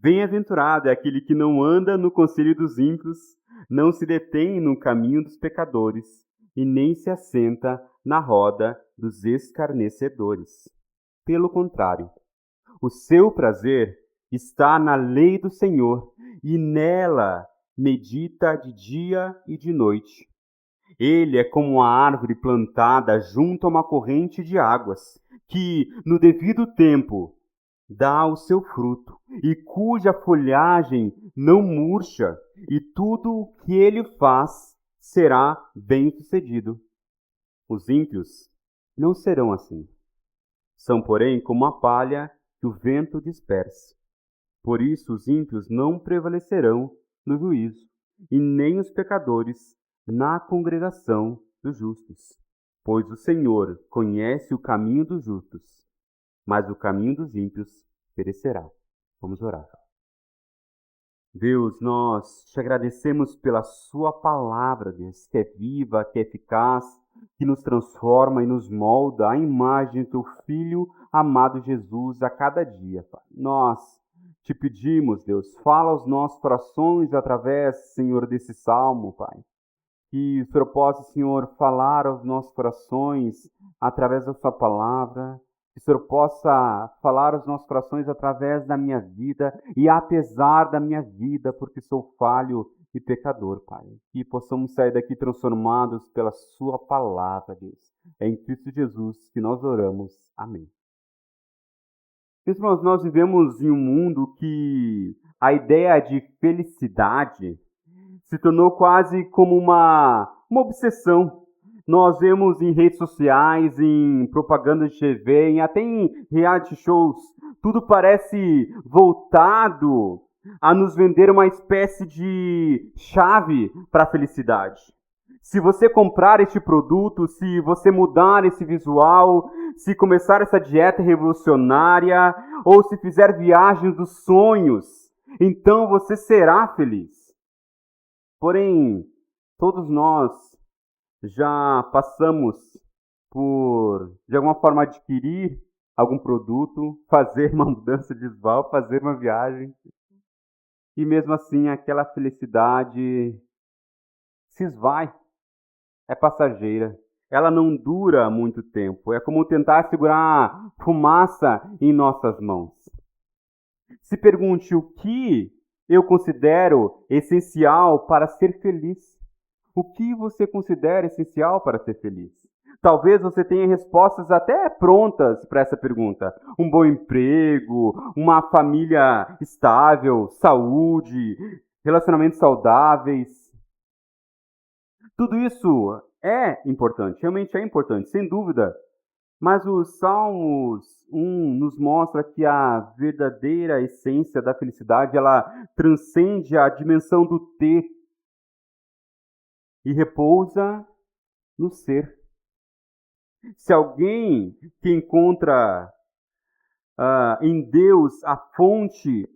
Bem-aventurado é aquele que não anda no conselho dos ímpios, não se detém no caminho dos pecadores, e nem se assenta na roda dos escarnecedores. Pelo contrário, o seu prazer está na lei do Senhor, e nela medita de dia e de noite. Ele é como uma árvore plantada junto a uma corrente de águas, que, no devido tempo, dá o seu fruto, e cuja folhagem não murcha, e tudo o que ele faz será bem-sucedido. Os ímpios não serão assim. São, porém, como a palha que o vento dispersa. Por isso os ímpios não prevalecerão no juízo, e nem os pecadores na congregação dos justos. Pois o Senhor conhece o caminho dos justos, mas o caminho dos ímpios perecerá. Vamos orar. Deus, nós te agradecemos pela sua palavra, Deus, que é viva, que é eficaz, que nos transforma e nos molda à imagem do teu Filho amado Jesus a cada dia, Pai. Nós te pedimos, Deus, fala aos nossos corações através, Senhor, desse salmo, Pai. Que o Senhor possa, Senhor, falar aos nossos corações através da sua palavra. Que o Senhor possa falar aos nossos corações através da minha vida e apesar da minha vida, porque sou falho e pecador, Pai. Que possamos sair daqui transformados pela sua palavra, Deus. É em Cristo Jesus que nós oramos. Amém. Meus irmãos, nós vivemos em um mundo que a ideia de felicidade se tornou quase como uma obsessão. Nós vemos em redes sociais, em propaganda de TV, até em reality shows, tudo parece voltado a nos vender uma espécie de chave para a felicidade. Se você comprar este produto, se você mudar esse visual, se começar essa dieta revolucionária, ou se fizer viagens dos sonhos, então você será feliz. Porém, todos nós já passamos por, de alguma forma, adquirir algum produto, fazer uma mudança de visual, fazer uma viagem. E mesmo assim, aquela felicidade se esvai, é passageira. Ela não dura muito tempo. É como tentar segurar fumaça em nossas mãos. Se pergunte o que eu considero essencial para ser feliz. O que você considera essencial para ser feliz? Talvez você tenha respostas até prontas para essa pergunta. Um bom emprego, uma família estável, saúde, relacionamentos saudáveis. Tudo isso é importante, realmente é importante, sem dúvida. Mas o Salmos 1 nos mostra que a verdadeira essência da felicidade, ela transcende a dimensão do ter e repousa no ser. Se alguém que encontra em Deus a fonte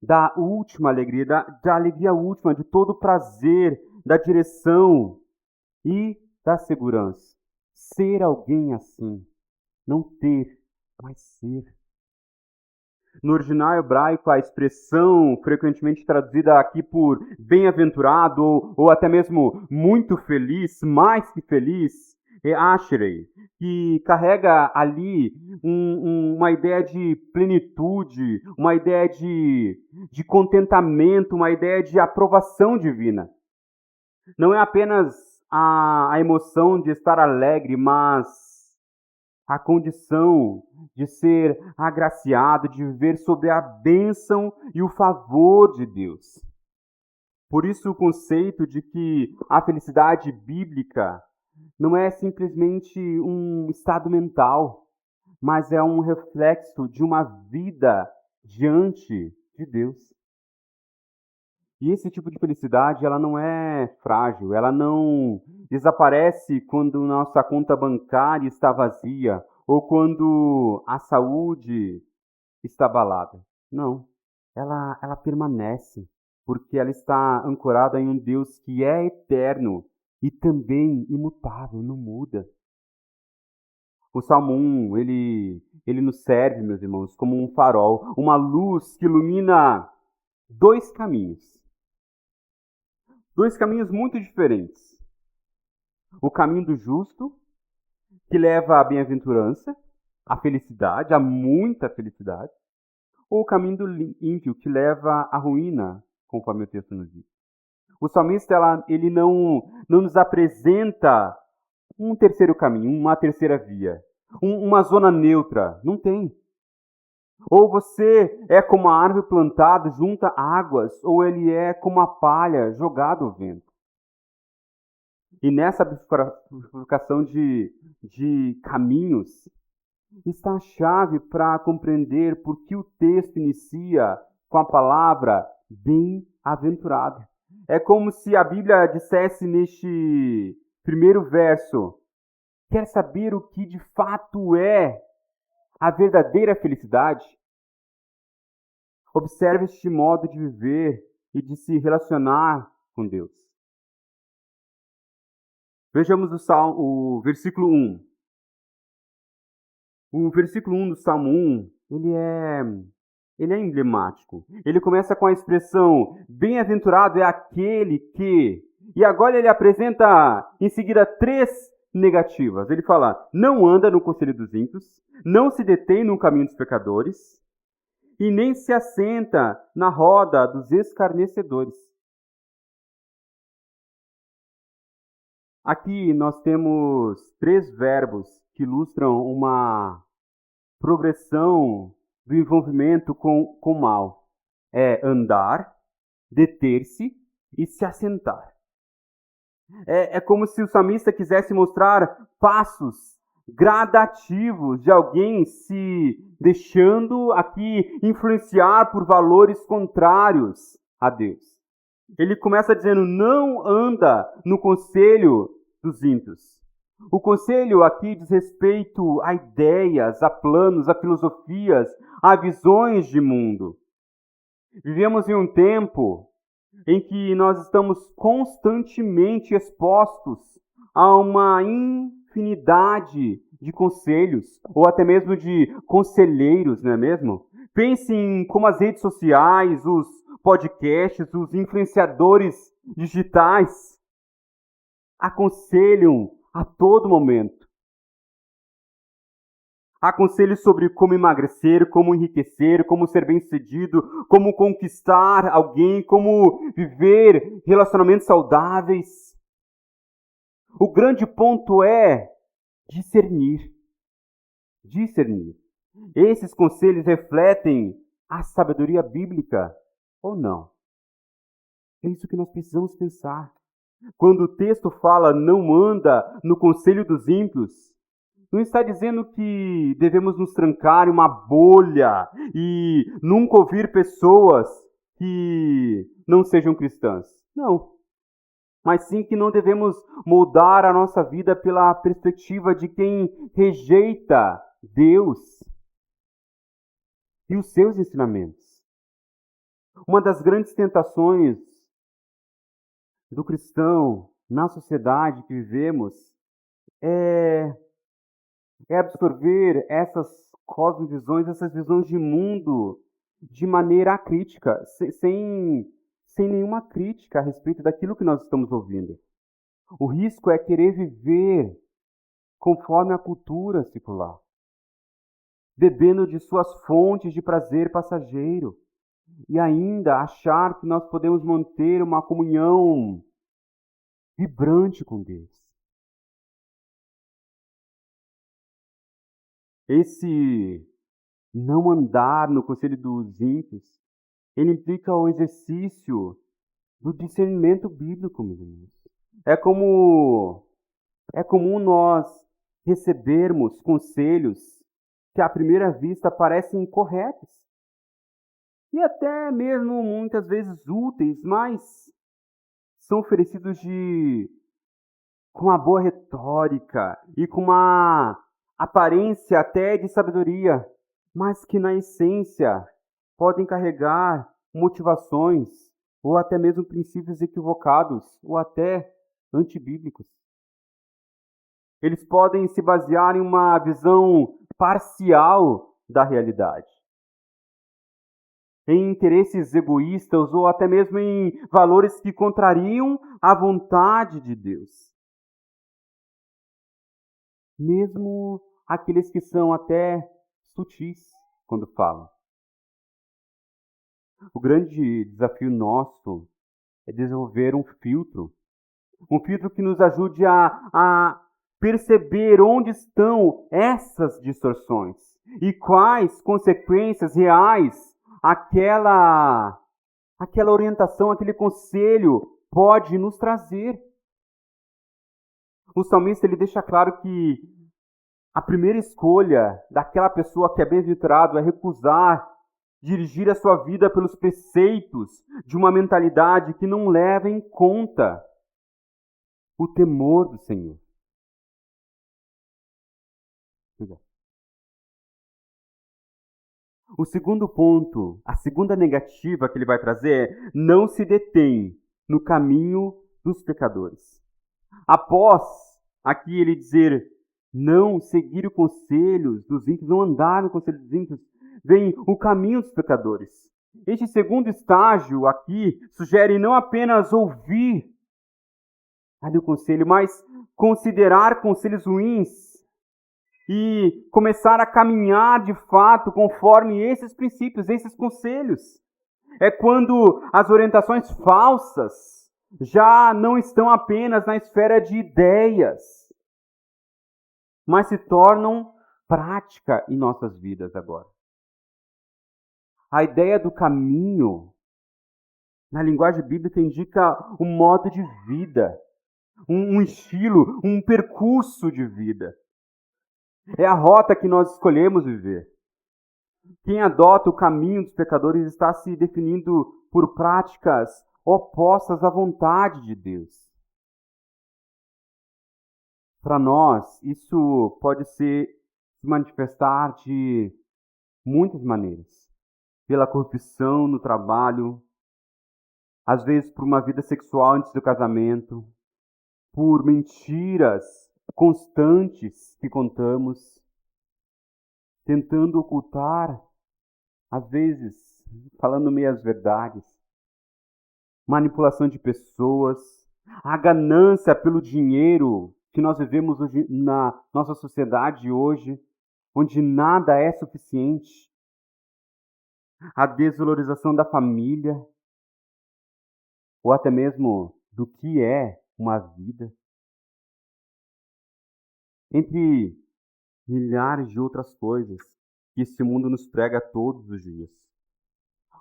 da última alegria, da alegria última, de todo o prazer, da direção e da segurança. Ser alguém assim. Não ter, mas ser. No original hebraico, a expressão frequentemente traduzida aqui por bem-aventurado ou até mesmo muito feliz, mais que feliz, é ashrei, que carrega ali uma ideia de plenitude, uma ideia de contentamento, uma ideia de aprovação divina. Não é apenas a emoção de estar alegre, mas a condição de ser agraciado, de viver sob a bênção e o favor de Deus. Por isso o conceito de que a felicidade bíblica não é simplesmente um estado mental, mas é um reflexo de uma vida diante de Deus. E esse tipo de felicidade, ela não é frágil, ela não desaparece quando nossa conta bancária está vazia ou quando a saúde está abalada. Não, ela permanece, porque ela está ancorada em um Deus que é eterno e também imutável, não muda. O Salmo 1, ele nos serve, meus irmãos, como um farol, uma luz que ilumina dois caminhos. Dois caminhos muito diferentes. O caminho do justo, que leva à bem-aventurança, à felicidade, a muita felicidade. Ou o caminho do ímpio, que leva à ruína, conforme o texto nos diz. O salmista ele não nos apresenta um terceiro caminho, uma terceira via, uma zona neutra. Não tem. Ou você é como a árvore plantada junto a águas, ou ele é como a palha jogada ao vento. E nessa bifurcação de caminhos está a chave para compreender por que o texto inicia com a palavra bem-aventurado. É como se a Bíblia dissesse neste primeiro verso: quer saber o que de fato é a verdadeira felicidade? Observe este modo de viver e de se relacionar com Deus. Vejamos o versículo 1. O versículo 1 do Salmo 1, ele é emblemático. Ele começa com a expressão: bem-aventurado é aquele que... E agora ele apresenta em seguida três negativas. Ele fala: não anda no conselho dos ímpios, não se detém no caminho dos pecadores e nem se assenta na roda dos escarnecedores. Aqui nós temos três verbos que ilustram uma progressão do envolvimento com o mal. É andar, deter-se e se assentar. É como se o salmista quisesse mostrar passos gradativos de alguém se deixando aqui influenciar por valores contrários a Deus. Ele começa dizendo: não anda no conselho dos ímpios. O conselho aqui diz respeito a ideias, a planos, a filosofias, a visões de mundo. Vivemos em um tempo em que nós estamos constantemente expostos a uma infinidade de conselhos, ou até mesmo de conselheiros, não é mesmo? Pense em como as redes sociais, os podcasts, os influenciadores digitais aconselham a todo momento. Aconselhos sobre como emagrecer, como enriquecer, como ser bem-sucedido, como conquistar alguém, como viver relacionamentos saudáveis. O grande ponto é discernir. Discernir. Esses conselhos refletem a sabedoria bíblica ou não? É isso que nós precisamos pensar. Quando o texto fala não anda no conselho dos ímpios, não está dizendo que devemos nos trancar em uma bolha e nunca ouvir pessoas que não sejam cristãs. Não. Mas sim que não devemos moldar a nossa vida pela perspectiva de quem rejeita Deus e os seus ensinamentos. Uma das grandes tentações do cristão na sociedade que vivemos é absorver essas cosmovisões, essas visões de mundo de maneira acrítica, sem nenhuma crítica a respeito daquilo que nós estamos ouvindo. O risco é querer viver conforme a cultura secular, bebendo de suas fontes de prazer passageiro e ainda achar que nós podemos manter uma comunhão vibrante com Deus. Esse não andar no conselho dos ímpios, ele implica o exercício do discernimento bíblico, meus irmãos. É comum nós recebermos conselhos que à primeira vista parecem corretos e até mesmo muitas vezes úteis, mas são oferecidos com uma boa retórica e com uma aparência até de sabedoria, mas que na essência podem carregar motivações ou até mesmo princípios equivocados ou até antibíblicos. Eles podem se basear em uma visão parcial da realidade. em interesses egoístas ou até mesmo em valores que contrariam a vontade de Deus. Mesmo aqueles que são até sutis quando falam. O grande desafio nosso é desenvolver um filtro que nos ajude a perceber onde estão essas distorções e quais consequências reais aquela orientação, aquele conselho pode nos trazer. O salmista ele deixa claro que a primeira escolha daquela pessoa que é bem-aventurado é recusar dirigir a sua vida pelos preceitos de uma mentalidade que não leva em conta o temor do Senhor. O segundo ponto, a segunda negativa que ele vai trazer é: não se detém no caminho dos pecadores. Após aqui ele dizer não seguir os conselhos dos ímpios, não andar no conselho dos ímpios, vem o caminho dos pecadores. Este segundo estágio aqui sugere não apenas ouvir ali o conselho, mas considerar conselhos ruins e começar a caminhar de fato conforme esses princípios, esses conselhos. É quando as orientações falsas já não estão apenas na esfera de ideias, mas se tornam prática em nossas vidas agora. A ideia do caminho, na linguagem bíblica, indica um modo de vida, um estilo, um percurso de vida. É a rota que nós escolhemos viver. Quem adota o caminho dos pecadores está se definindo por práticas opostas à vontade de Deus. Para nós, isso pode se manifestar de muitas maneiras. Pela corrupção no trabalho, às vezes por uma vida sexual antes do casamento, por mentiras constantes que contamos, tentando ocultar, às vezes, falando meias verdades, manipulação de pessoas, a ganância pelo dinheiro que nós vivemos hoje na nossa sociedade hoje, onde nada é suficiente, a desvalorização da família, ou até mesmo do que é uma vida, entre milhares de outras coisas que esse mundo nos prega todos os dias.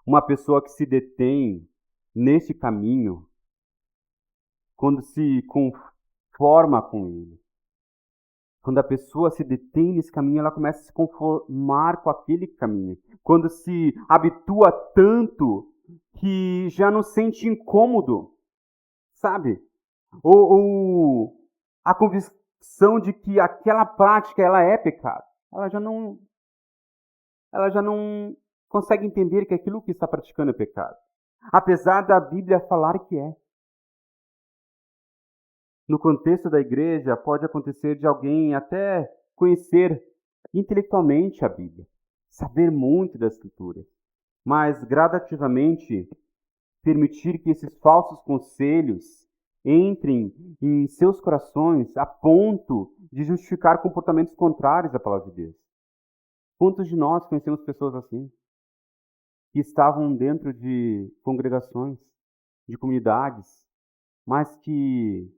Uma pessoa que se detém nesse caminho, quando se conforma com ele, quando a pessoa se detém nesse caminho, ela começa a se conformar com aquele caminho. Quando se habitua tanto que já não sente incômodo, sabe? Ou a convicção de que aquela prática ela é pecado. Ela já não consegue entender que aquilo que está praticando é pecado. Apesar da Bíblia falar que é. No contexto da igreja, pode acontecer de alguém até conhecer intelectualmente a Bíblia, saber muito da Escritura, mas gradativamente permitir que esses falsos conselhos entrem em seus corações a ponto de justificar comportamentos contrários à palavra de Deus. Quantos de nós conhecemos pessoas assim, que estavam dentro de congregações, de comunidades, mas que,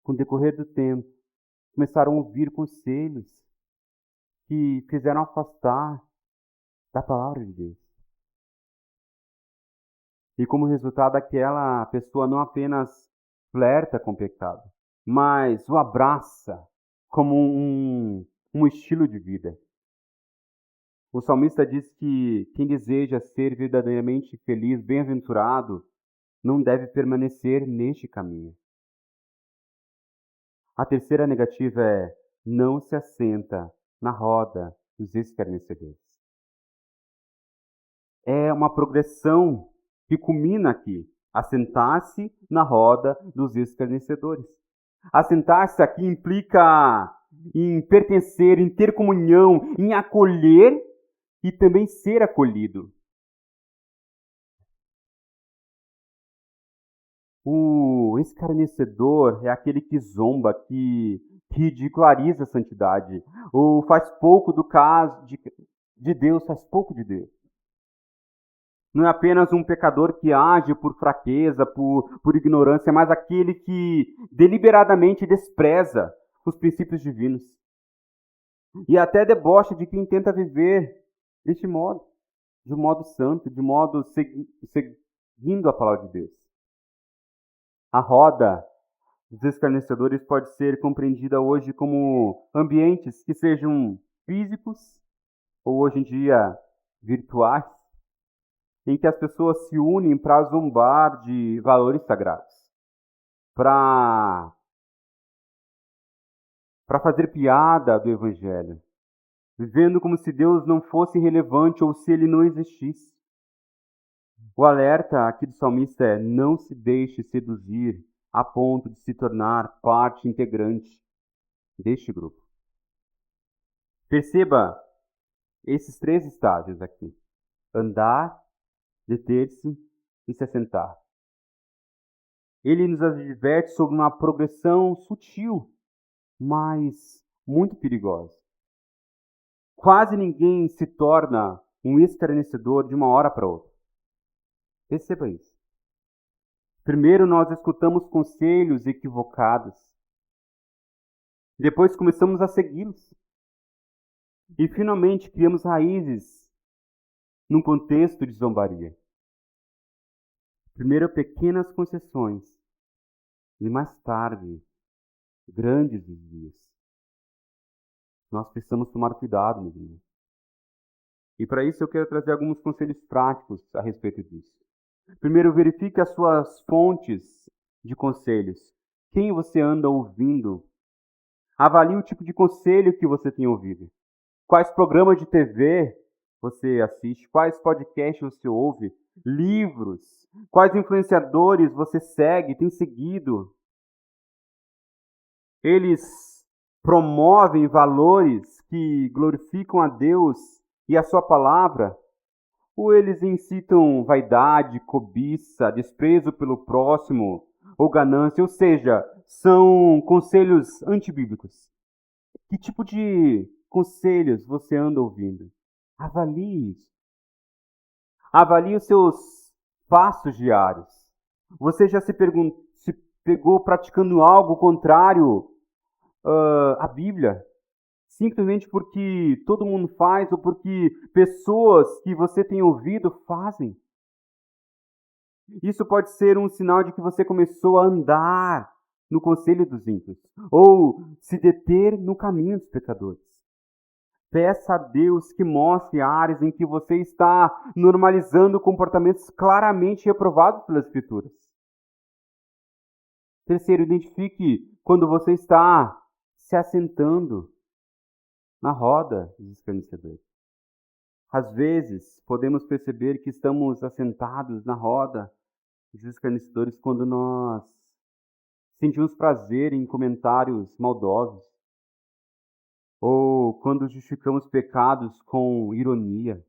com o decorrer do tempo, começaram a ouvir conselhos que fizeram afastar da palavra de Deus. E como resultado, aquela pessoa não apenas flerta com o pecado, mas o abraça como um estilo de vida. O salmista diz que quem deseja ser verdadeiramente feliz, bem-aventurado, não deve permanecer neste caminho. A terceira negativa é: não se assenta na roda dos escarnecedores. É uma progressão que culmina aqui: assentar-se na roda dos escarnecedores. Assentar-se aqui implica em pertencer, em ter comunhão, em acolher e também ser acolhido. O escarnecedor é aquele que zomba, que ridiculariza a santidade, ou faz pouco do caso de Deus, faz pouco de Deus. Não é apenas um pecador que age por fraqueza, por ignorância, mas aquele que deliberadamente despreza os princípios divinos. E até debocha de quem tenta viver deste modo, de um modo santo, de modo seguindo a palavra de Deus. A roda dos escarnecedores pode ser compreendida hoje como ambientes que sejam físicos ou hoje em dia virtuais, em que as pessoas se unem para zombar de valores sagrados, para fazer piada do Evangelho, vivendo como se Deus não fosse relevante ou se ele não existisse. O alerta aqui do salmista é: não se deixe seduzir a ponto de se tornar parte integrante deste grupo. Perceba esses 3 estágios aqui: andar, deter-se e se assentar. Ele nos adverte sobre uma progressão sutil, mas muito perigosa. Quase ninguém se torna um escarnecedor de uma hora para outra. Perceba isso. Primeiro nós escutamos conselhos equivocados. Depois começamos a segui-los. E finalmente criamos raízes num contexto de zombaria. Primeiro pequenas concessões e mais tarde grandes desvios. Nós precisamos tomar cuidado, meus irmãos. E para isso eu quero trazer alguns conselhos práticos a respeito disso. Primeiro, verifique as suas fontes de conselhos. Quem você anda ouvindo? Avalie o tipo de conselho que você tem ouvido. Quais programas de TV você assiste? Quais podcasts você ouve? Livros? Quais influenciadores você segue, tem seguido? Eles promovem valores que glorificam a Deus e a sua palavra? Ou eles incitam vaidade, cobiça, desprezo pelo próximo ou ganância? Ou seja, são conselhos antibíblicos. Que tipo de conselhos você anda ouvindo? Avalie isso. Avalie os seus passos diários. Você já se pegou praticando algo contrário à Bíblia? Simplesmente porque todo mundo faz ou porque pessoas que você tem ouvido fazem? Isso pode ser um sinal de que você começou a andar no conselho dos ímpios ou se deter no caminho dos pecadores. Peça a Deus que mostre áreas em que você está normalizando comportamentos claramente reprovados pelas Escrituras. Terceiro, identifique quando você está se assentando na roda dos escarnecedores. Às vezes, podemos perceber que estamos assentados na roda dos escarnecedores quando nós sentimos prazer em comentários maldosos, ou quando justificamos pecados com ironia,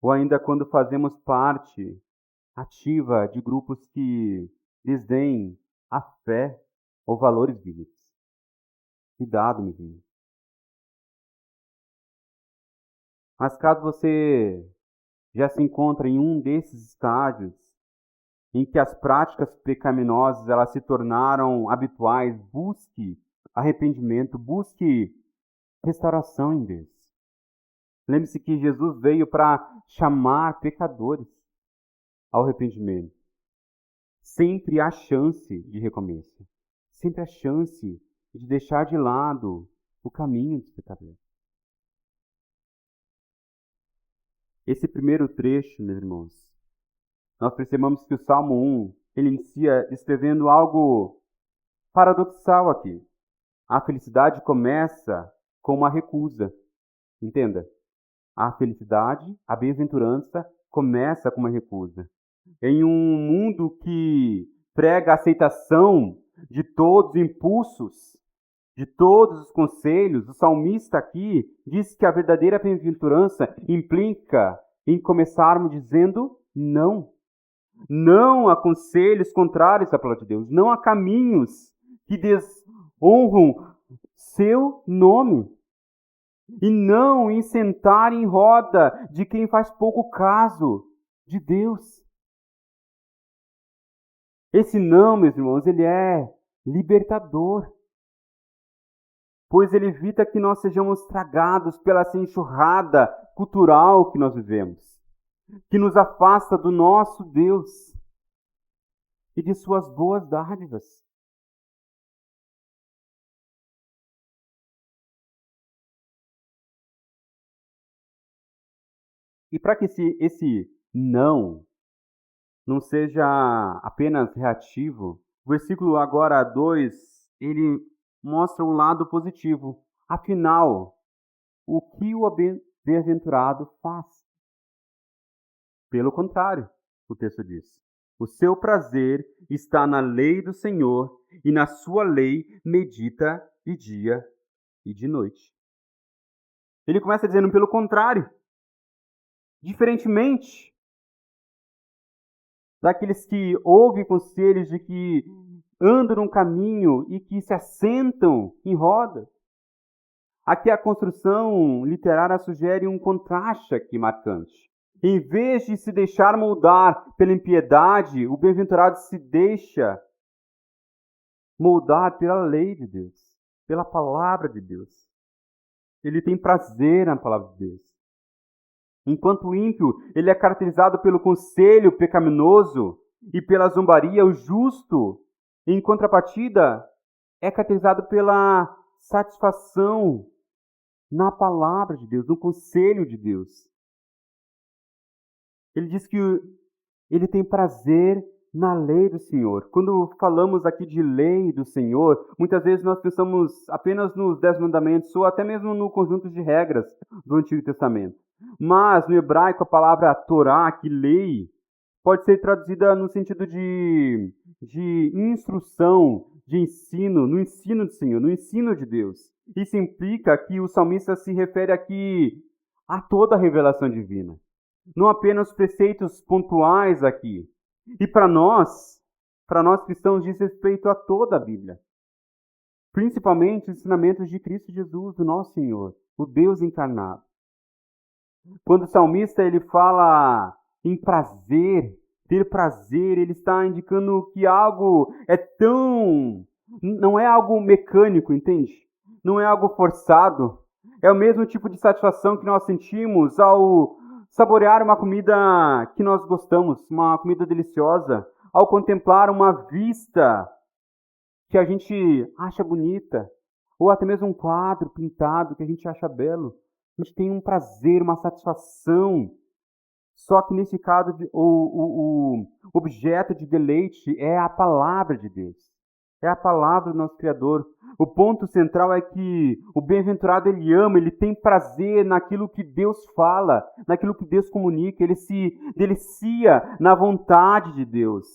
ou ainda quando fazemos parte ativa de grupos que desdenhem a fé ou valores bíblicos. Cuidado, meu filho. Mas caso você já se encontre em um desses estágios em que as práticas pecaminosas elas se tornaram habituais, busque arrependimento, busque restauração em Deus. Lembre-se que Jesus veio para chamar pecadores ao arrependimento. Sempre há chance de recomeço. Sempre há chance de deixar de lado o caminho dos pecadores. Esse primeiro trecho, meus irmãos, nós percebemos que o Salmo 1, ele inicia descrevendo algo paradoxal aqui. A felicidade começa com uma recusa. Entenda? A felicidade, a bem-aventurança, começa com uma recusa. Em um mundo que prega a aceitação de todos os impulsos, de todos os conselhos, o salmista aqui diz que a verdadeira bem-aventurança implica em começarmos dizendo não. não a conselhos contrários à palavra de Deus, não a caminhos que desonram seu nome, e não em sentar em roda de quem faz pouco caso de Deus. Esse não, meus irmãos, ele é libertador, pois ele evita que nós sejamos tragados pela essa enxurrada cultural que nós vivemos, que nos afasta do nosso Deus e de suas boas dádivas. E para que esse não seja apenas reativo, o versículo agora 2, ele mostra o lado positivo. Afinal, o que o bem-aventurado faz? Pelo contrário, o texto diz: o seu prazer está na lei do Senhor, e na sua lei medita de dia e de noite. Ele começa dizendo pelo contrário. Diferentemente daqueles que ouvem conselhos, de que andam num caminho e que se assentam em roda. Aqui a construção literária sugere um contraste aqui marcante. Em vez de se deixar moldar pela impiedade, o bem-aventurado se deixa moldar pela lei de Deus, pela palavra de Deus. Ele tem prazer na palavra de Deus. Enquanto o ímpio, ele é caracterizado pelo conselho pecaminoso e pela zombaria, o justo, em contrapartida, é caracterizado pela satisfação na palavra de Deus, no conselho de Deus. Ele diz que ele tem prazer na lei do Senhor. Quando falamos aqui de lei do Senhor, muitas vezes nós pensamos apenas nos 10 mandamentos ou até mesmo no conjunto de regras do Antigo Testamento. Mas no hebraico a palavra Torá, que lei, pode ser traduzida no sentido de instrução, de ensino, no ensino do Senhor, no ensino de Deus. Isso implica que o salmista se refere aqui a toda a revelação divina, não apenas preceitos pontuais aqui. E para nós cristãos, diz respeito a toda a Bíblia, principalmente os ensinamentos de Cristo Jesus, o nosso Senhor, o Deus encarnado. Quando o salmista ele fala em prazer, ter prazer, ele está indicando que algo não é algo mecânico, entende? Não é algo forçado. É o mesmo tipo de satisfação que nós sentimos ao saborear uma comida que nós gostamos, uma comida deliciosa, ao contemplar uma vista que a gente acha bonita, ou até mesmo um quadro pintado que a gente acha belo. A gente tem um prazer, uma satisfação. Só que nesse caso, o objeto de deleite é a palavra de Deus. É a palavra do nosso Criador. O ponto central é que o bem-aventurado ele ama, ele tem prazer naquilo que Deus fala, naquilo que Deus comunica. Ele se delicia na vontade de Deus,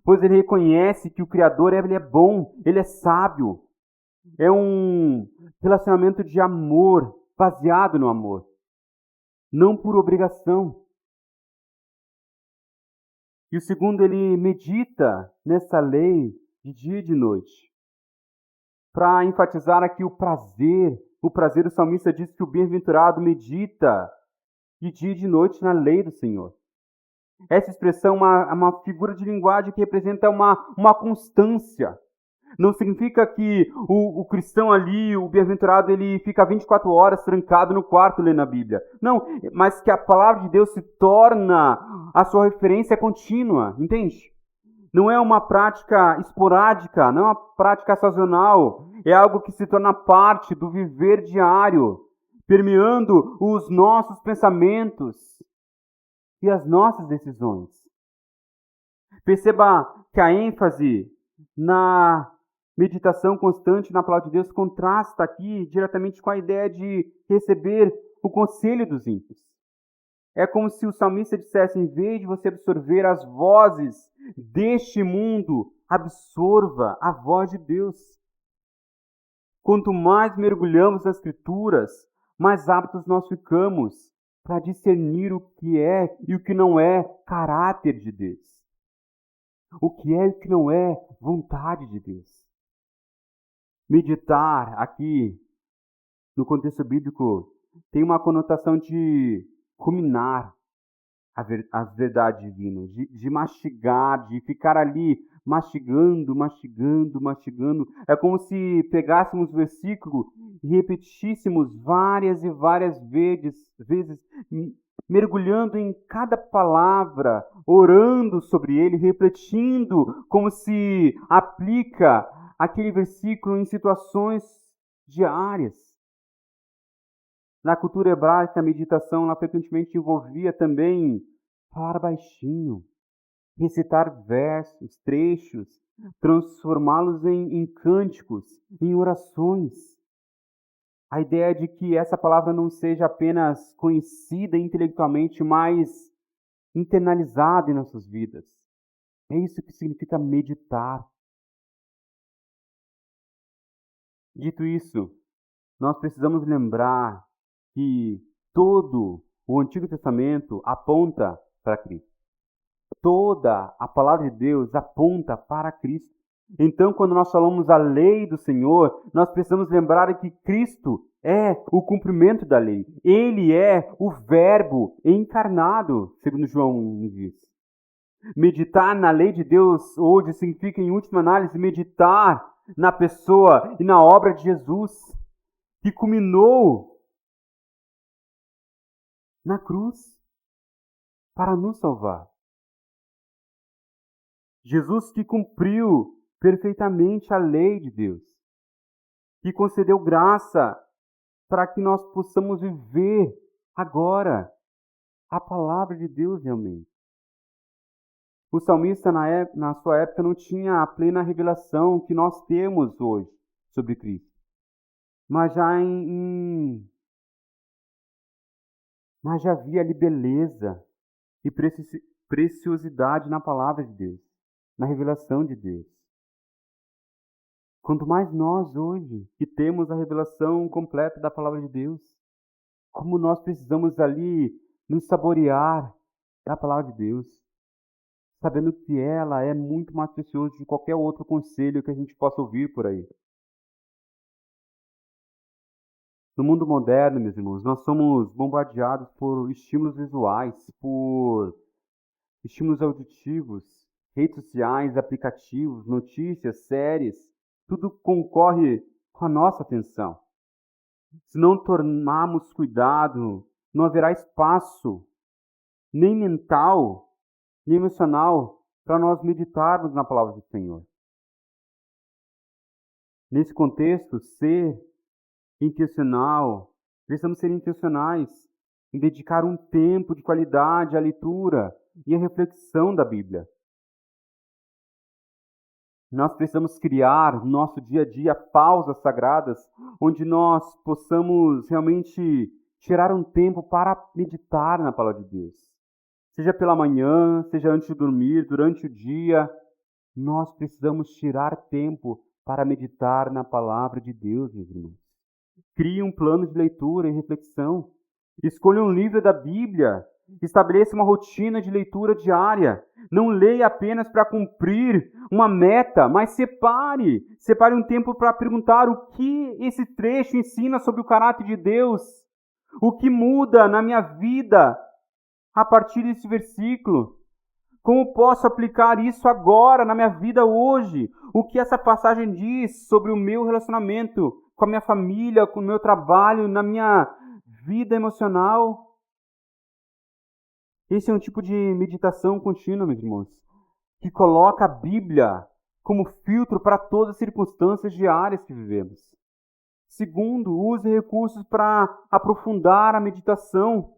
pois ele reconhece que o Criador ele é bom, ele é sábio. É um relacionamento de amor, baseado no amor, não por obrigação. E o segundo, ele medita nessa lei de dia e de noite. Para enfatizar aqui o prazer, o salmista diz que o bem-aventurado medita de dia e de noite na lei do Senhor. Essa expressão é uma figura de linguagem que representa uma constância. Não significa que o cristão ali, o bem-aventurado, ele fica 24 horas trancado no quarto lendo a Bíblia. Não, mas que a palavra de Deus se torna a sua referência contínua, entende? Não é uma prática esporádica, não é uma prática sazonal. É algo que se torna parte do viver diário, permeando os nossos pensamentos e as nossas decisões. Perceba que a ênfase na meditação constante na palavra de Deus contrasta aqui diretamente com a ideia de receber o conselho dos ímpios. É como se o salmista dissesse, em vez de você absorver as vozes deste mundo, absorva a voz de Deus. Quanto mais mergulhamos nas Escrituras, mais aptos nós ficamos para discernir o que é e o que não é caráter de Deus. o que é e o que não é vontade de Deus. Meditar aqui, no contexto bíblico, tem uma conotação de ruminar as verdades divinas, de mastigar, de ficar ali mastigando, mastigando, mastigando. É como se pegássemos o versículo e repetíssemos várias e várias vezes, mergulhando em cada palavra, orando sobre ele, refletindo como se aplica aquele versículo em situações diárias. Na cultura hebraica, a meditação ela frequentemente envolvia também falar baixinho, recitar versos, trechos, transformá-los em cânticos, em orações. A ideia de que essa palavra não seja apenas conhecida intelectualmente, mas internalizada em nossas vidas. É isso que significa meditar. Dito isso, nós precisamos lembrar que todo o Antigo Testamento aponta para Cristo. Toda a palavra de Deus aponta para Cristo. Então, quando nós falamos a lei do Senhor, nós precisamos lembrar que Cristo é o cumprimento da lei. Ele é o Verbo encarnado, segundo João diz. Meditar na lei de Deus hoje significa, em última análise, meditar na pessoa e na obra de Jesus, que culminou na cruz para nos salvar. Jesus que cumpriu perfeitamente a lei de Deus, que concedeu graça para que nós possamos viver agora a palavra de Deus realmente. O salmista, na sua época, não tinha a plena revelação que nós temos hoje sobre Cristo. Mas já havia ali beleza e preciosidade na palavra de Deus, na revelação de Deus. Quanto mais nós hoje, que temos a revelação completa da palavra de Deus, como nós precisamos ali nos saborear da palavra de Deus, sabendo que ela é muito mais preciosa de qualquer outro conselho que a gente possa ouvir por aí. No mundo moderno, meus irmãos, nós somos bombardeados por estímulos visuais, por estímulos auditivos, redes sociais, aplicativos, notícias, séries. Tudo concorre com a nossa atenção. Se não tomarmos cuidado, não haverá espaço, nem mental, nem emocional, para nós meditarmos na palavra do Senhor. Nesse contexto, precisamos ser intencionais em dedicar um tempo de qualidade à leitura e à reflexão da Bíblia. Nós precisamos criar no nosso dia a dia pausas sagradas, onde nós possamos realmente tirar um tempo para meditar na palavra de Deus. Seja pela manhã, seja antes de dormir, durante o dia, nós precisamos tirar tempo para meditar na palavra de Deus, meus irmãos. Crie um plano de leitura e reflexão. Escolha um livro da Bíblia. Estabeleça uma rotina de leitura diária. Não leia apenas para cumprir uma meta, mas separe um tempo para perguntar o que esse trecho ensina sobre o caráter de Deus. O que muda na minha vida a partir desse versículo? Como posso aplicar isso agora na minha vida hoje? O que essa passagem diz sobre o meu relacionamento com a minha família, com o meu trabalho, na minha vida emocional? Esse é um tipo de meditação contínua, meus irmãos, que coloca a Bíblia como filtro para todas as circunstâncias diárias que vivemos. Segundo, use recursos para aprofundar a meditação.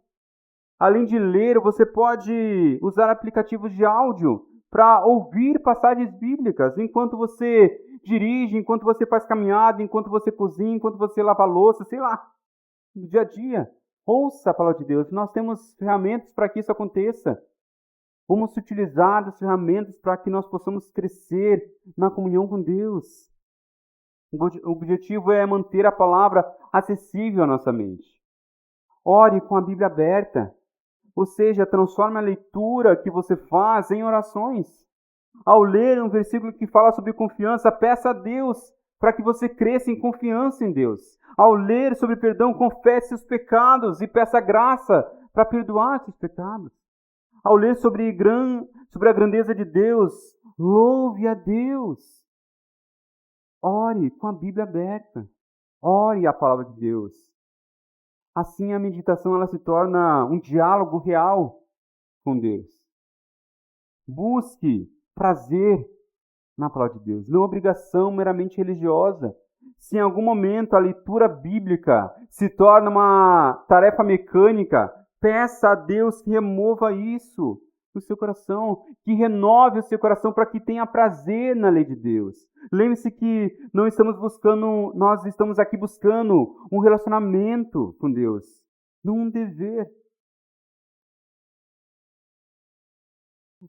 Além de ler, você pode usar aplicativos de áudio para ouvir passagens bíblicas enquanto você dirige, enquanto você faz caminhada, enquanto você cozinha, enquanto você lava a louça, sei lá, no dia a dia. Ouça a palavra de Deus. Nós temos ferramentas para que isso aconteça. Vamos utilizar as ferramentas para que nós possamos crescer na comunhão com Deus. O objetivo é manter a palavra acessível à nossa mente. Ore com a Bíblia aberta. Ou seja, transforme a leitura que você faz em orações. Ao ler um versículo que fala sobre confiança, peça a Deus para que você cresça em confiança em Deus. Ao ler sobre perdão, confesse os pecados e peça graça para perdoar esses pecados. Ao ler sobre a grandeza de Deus, louve a Deus. Ore com a Bíblia aberta. Ore a palavra de Deus. Assim a meditação ela se torna um diálogo real com Deus. Busque prazer na palavra de Deus, não obrigação meramente religiosa. Se em algum momento a leitura bíblica se torna uma tarefa mecânica, peça a Deus que remova isso do seu coração, que renove o seu coração para que tenha prazer na lei de Deus. Lembre-se que nós estamos aqui buscando um relacionamento com Deus, não um dever.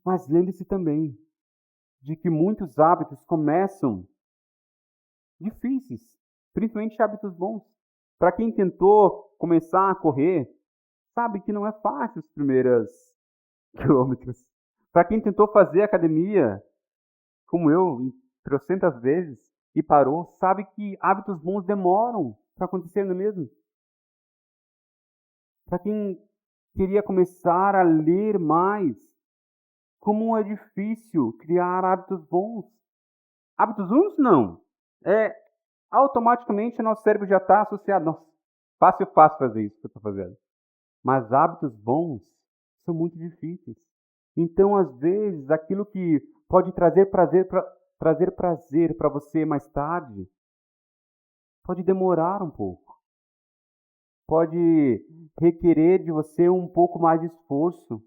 Mas lembre-se também de que muitos hábitos começam difíceis, principalmente hábitos bons. Para quem tentou começar a correr, sabe que não é fácil os primeiros quilômetros. Para quem tentou fazer academia, como eu, trocentas vezes, e parou, sabe que hábitos bons demoram para acontecer, não é mesmo? Para quem queria começar a ler mais, como é difícil criar hábitos bons. Hábitos bons, não. Automaticamente nosso cérebro já está associado. Nossa, fácil fazer isso que eu estou fazendo. Mas hábitos bons são muito difíceis. Então, às vezes, aquilo que pode trazer prazer para você mais tarde, pode demorar um pouco. Pode requerer de você um pouco mais de esforço.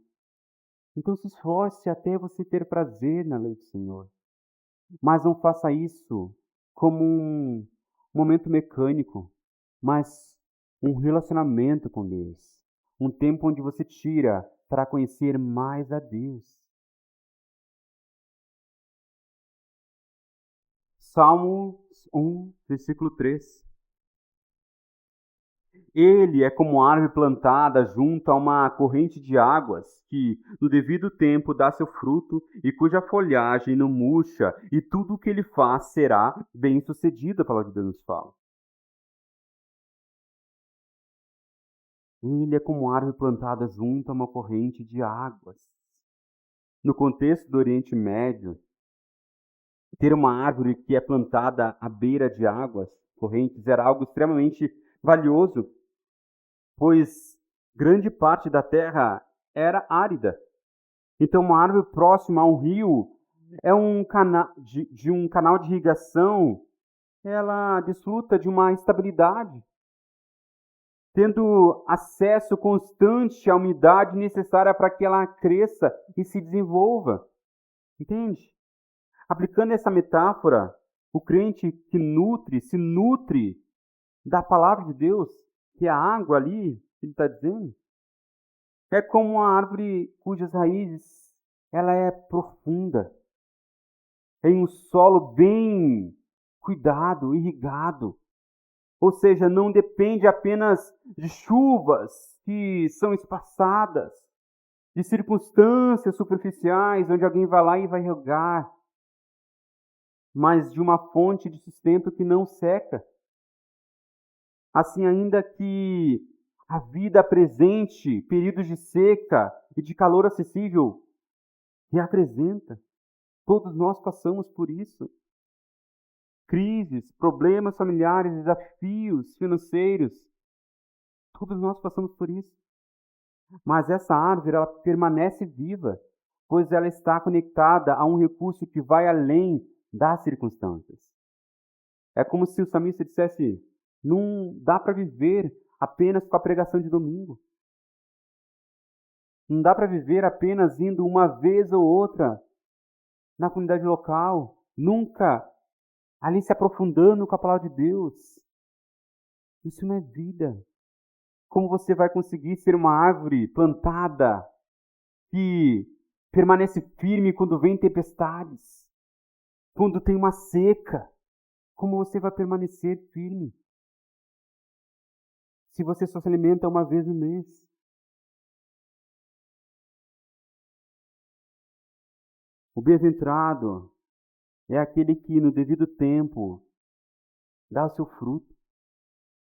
Então, se esforce até você ter prazer na lei do Senhor. Mas não faça isso como um momento mecânico, mas um relacionamento com Deus. Um tempo onde você tira para conhecer mais a Deus. Salmos 1, versículo 3. Ele é como árvore plantada junto a uma corrente de águas, que no devido tempo dá seu fruto e cuja folhagem não murcha, e tudo o que ele faz será bem-sucedido, a palavra de Deus nos fala. Ele é como árvore plantada junto a uma corrente de águas. No contexto do Oriente Médio, ter uma árvore que é plantada à beira de águas correntes era algo extremamente valioso, pois grande parte da terra era árida. Então, uma árvore próxima a um rio é um canal de irrigação, ela desfruta de uma estabilidade, tendo acesso constante à umidade necessária para que ela cresça e se desenvolva. Entende? Aplicando essa metáfora, o crente que se nutre da palavra de Deus, que é a água ali, que ele está dizendo, é como uma árvore cujas raízes ela é profunda, em um solo bem cuidado, irrigado. Ou seja, não depende apenas de chuvas que são espaçadas, de circunstâncias superficiais, onde alguém vai lá e vai regar, mas de uma fonte de sustento que não seca. Assim, ainda que a vida apresente períodos de seca e de calor acessível, reapresenta. Todos nós passamos por isso. Crises, problemas familiares, desafios financeiros, todos nós passamos por isso. Mas essa árvore, ela permanece viva, pois ela está conectada a um recurso que vai além das circunstâncias. É como se o salmista dissesse: não dá para viver apenas com a pregação de domingo. Não dá para viver apenas indo uma vez ou outra na comunidade local. Nunca ali se aprofundando com a palavra de Deus. Isso não é vida. Como você vai conseguir ser uma árvore plantada que permanece firme quando vem tempestades? Quando tem uma seca? Como você vai permanecer firme? Se você só se alimenta uma vez no mês. O bem-aventurado é aquele que no devido tempo dá o seu fruto.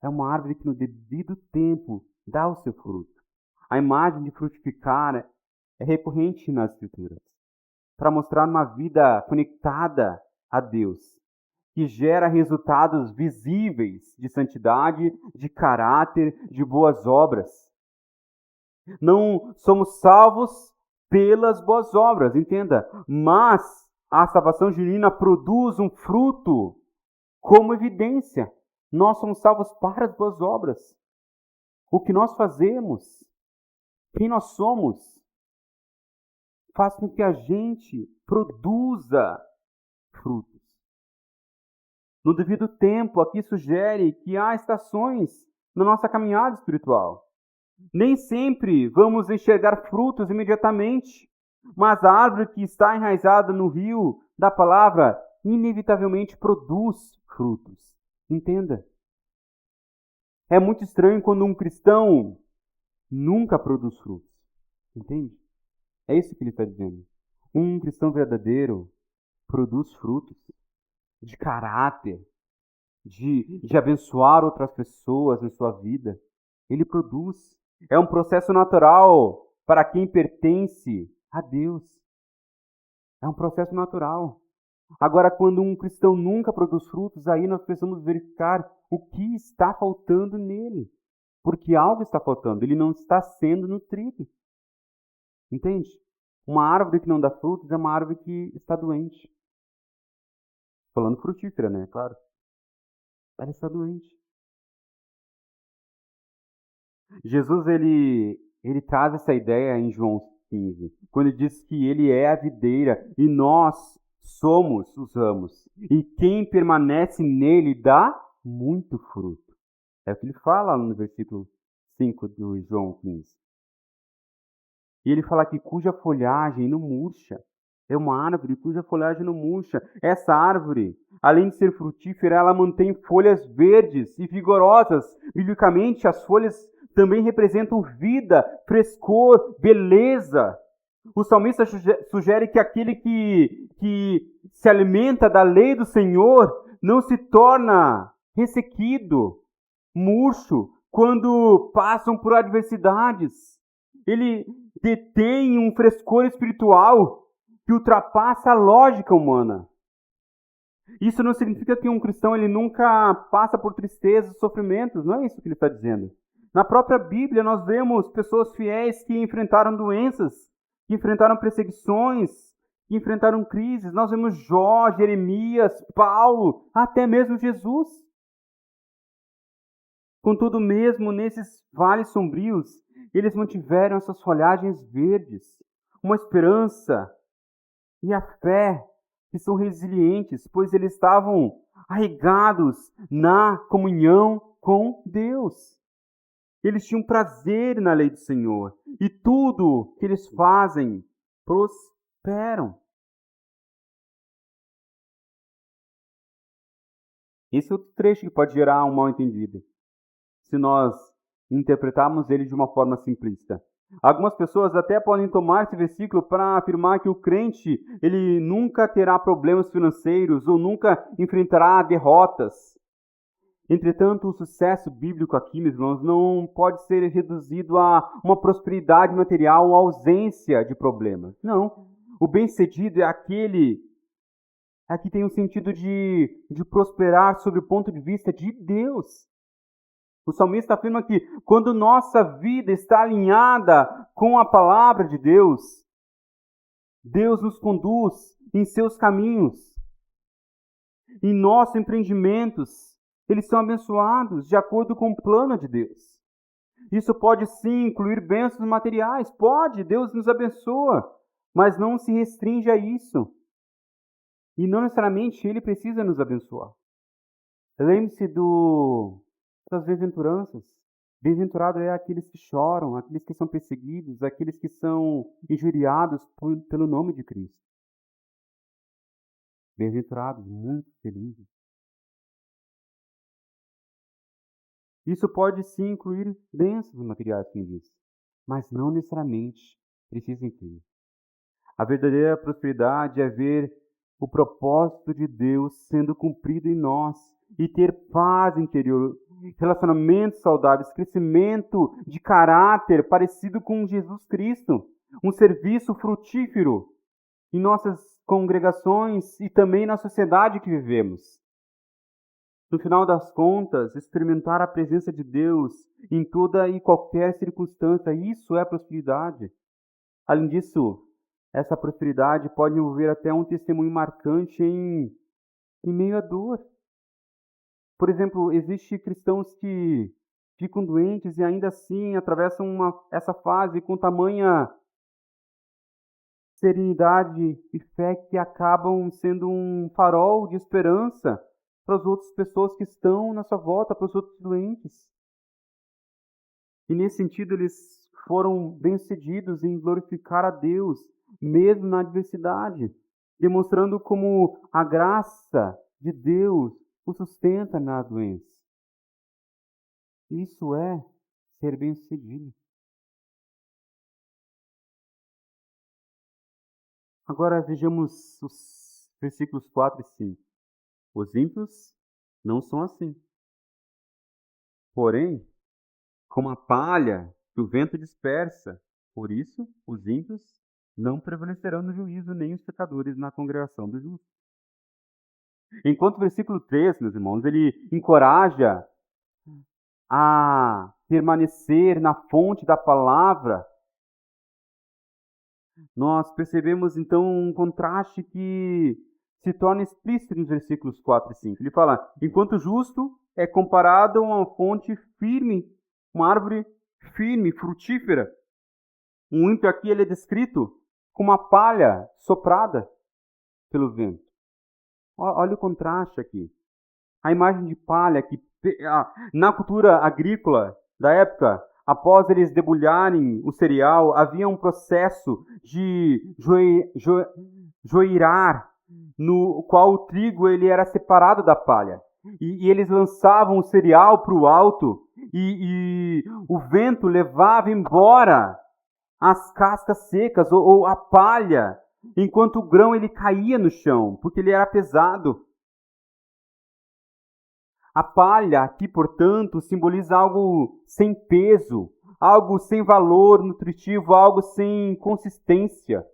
É uma árvore que no devido tempo dá o seu fruto. A imagem de frutificar é recorrente nas Escrituras, para mostrar uma vida conectada a Deus, que gera resultados visíveis de santidade, de caráter, de boas obras. Não somos salvos pelas boas obras, entenda, mas a salvação genuína produz um fruto como evidência. Nós somos salvos para as boas obras. O que nós fazemos, quem nós somos, faz com que a gente produza frutos. No devido tempo, aqui sugere que há estações na nossa caminhada espiritual. Nem sempre vamos enxergar frutos imediatamente, mas a árvore que está enraizada no rio da palavra inevitavelmente produz frutos. Entenda. É muito estranho quando um cristão nunca produz frutos. Entende? É isso que ele está dizendo. Um cristão verdadeiro produz frutos de caráter, de abençoar outras pessoas na sua vida. Ele produz. É um processo natural para quem pertence a Deus. É um processo natural. Agora, quando um cristão nunca produz frutos, aí nós precisamos verificar o que está faltando nele. Porque algo está faltando, ele não está sendo nutrido. Entende? Uma árvore que não dá frutos é uma árvore que está doente. Falando frutífera, né? Claro. Ela está doente. Jesus, ele traz essa ideia em João 15, quando ele diz que ele é a videira e nós somos os ramos. E quem permanece nele dá muito fruto. É o que ele fala no versículo 5 do João 15. E ele fala que cuja folhagem não murcha. É uma árvore cuja folhagem não murcha. Essa árvore, além de ser frutífera, ela mantém folhas verdes e vigorosas. Biblicamente, as folhas também representam vida, frescor, beleza. O salmista sugere que aquele que se alimenta da lei do Senhor não se torna ressequido, murcho, quando passam por adversidades. Ele detém um frescor espiritual que ultrapassa a lógica humana. Isso não significa que um cristão ele nunca passa por tristezas, sofrimentos, não é isso que ele está dizendo. Na própria Bíblia nós vemos pessoas fiéis que enfrentaram doenças, que enfrentaram perseguições, que enfrentaram crises. Nós vemos Jó, Jeremias, Paulo, até mesmo Jesus. Contudo, mesmo nesses vales sombrios, eles mantiveram essas folhagens verdes, uma esperança e a fé que são resilientes, pois eles estavam arraigados na comunhão com Deus. Eles tinham prazer na lei do Senhor e tudo que eles fazem prosperam. Esse é outro trecho que pode gerar um mal-entendido, se nós interpretarmos ele de uma forma simplista. Algumas pessoas até podem tomar esse versículo para afirmar que o crente ele nunca terá problemas financeiros ou nunca enfrentará derrotas. Entretanto, o sucesso bíblico aqui, meus irmãos, não pode ser reduzido a uma prosperidade material ou ausência de problemas. Não. O bem-sucedido é aquele que tem um sentido de prosperar sob o ponto de vista de Deus. O salmista afirma que quando nossa vida está alinhada com a palavra de Deus, Deus nos conduz em seus caminhos. Em nossos empreendimentos, eles são abençoados de acordo com o plano de Deus. Isso pode sim incluir bênçãos materiais, pode, Deus nos abençoa, mas não se restringe a isso. E não necessariamente Ele precisa nos abençoar. Lembre-se das bem-aventuranças. Bem-aventurado é aqueles que choram, aqueles que são perseguidos, aqueles que são injuriados pelo nome de Cristo. Bem-aventurados, muito felizes. Isso pode sim incluir bênçãos materiais, quem diz, mas não necessariamente precisa incluir. A verdadeira prosperidade é ver o propósito de Deus sendo cumprido em nós e ter paz interior, relacionamentos saudáveis, crescimento de caráter parecido com Jesus Cristo, um serviço frutífero em nossas congregações e também na sociedade que vivemos. No final das contas, experimentar a presença de Deus em toda e qualquer circunstância, isso é prosperidade. Além disso, essa prosperidade pode envolver até um testemunho marcante em meio à dor. Por exemplo, existem cristãos que ficam doentes e ainda assim atravessam essa fase com tamanha serenidade e fé que acabam sendo um farol de esperança para as outras pessoas que estão na sua volta, para os outros doentes. E nesse sentido, eles foram bem-sucedidos em glorificar a Deus, mesmo na adversidade, demonstrando como a graça de Deus o sustenta na doença. Isso é ser bem-sucedido. Agora vejamos os versículos 4 e 5. Os ímpios não são assim. Porém, como a palha que o vento dispersa, por isso os ímpios não prevalecerão no juízo, nem os pecadores na congregação dos justos. Enquanto o versículo 3, meus irmãos, ele encoraja a permanecer na fonte da palavra, nós percebemos então um contraste que se torna explícito nos versículos 4 e 5. Ele fala, enquanto o justo é comparado a uma fonte firme, uma árvore firme, frutífera. Um ímpio aqui ele é descrito como uma palha soprada pelo vento. Olha o contraste aqui. A imagem de palha que na cultura agrícola da época, após eles debulharem o cereal, havia um processo de joirar, no qual o trigo ele era separado da palha. E eles lançavam o cereal para o alto e o vento levava embora as cascas secas ou a palha, enquanto o grão ele caía no chão, porque ele era pesado. A palha aqui, portanto, simboliza algo sem peso, algo sem valor nutritivo, algo sem consistência.